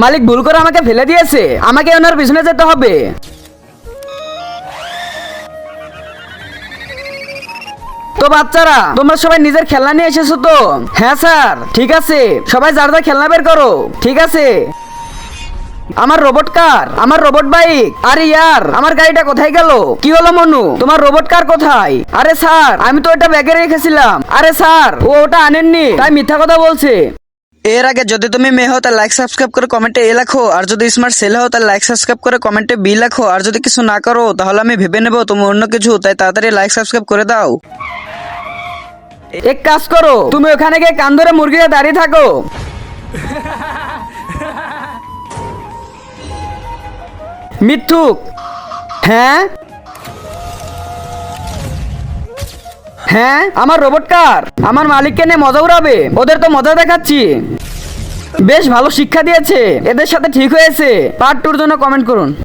মালিক ভুল করে আমাকে ফেলে দিয়েছে, আমাকে ওনার পিছনে যেতে হবে। তো বাচ্চারা, তোমরা সবাই নিজের খেলনা নিয়ে এসেছো তো? হ্যাঁ স্যার। ঠিক আছে, সবাই যার যার খেলনা বের করো। ঠিক আছে। আমার রোবট কার, আমার রোবট বাইক। আরে ইয়ার, আমার গাড়িটা কোথায় গেল? কি হলো মনু, তোমার রোবট কার কোথায়? আরে স্যার, আমি তো এটা ব্যাগে রেখেছিলাম। আরে স্যার, ও ওটা আনেননি, তাই মিথ্যা কথা বলছে। এর আগে যদি তুমি মেয়ে হও তাহলে লাইক সাবস্ক্রাইব করে কমেন্টে এ লেখো, আর যদি স্মার্ট ছেলে হও তাহলে লাইক সাবস্ক্রাইব করে কমেন্টে বি লেখো। আর যদি কিছু না করো তাহলে আমি ভেবে নেবো তুমি অন্য কিছু, তাই তাড়াতাড়ি লাইক সাবস্ক্রাইব করে দাও। এক কাজ করো, তুমি ওখানে গিয়ে কান ধরে মুরগিরা দাঁড়িয়ে থাকো। মিথ্যুক। হ্যাঁ হ্যাঁ, আমার রোবট কার? আমার মালিককে নিয়ে মজা উড়াবে? ওদের তো মজা দেখাচ্ছি। বেশ ভালো শিক্ষা দিয়েছে, এদের সাথে ঠিক হয়েছে। পার্ট 2 এর জন্য কমেন্ট করুন।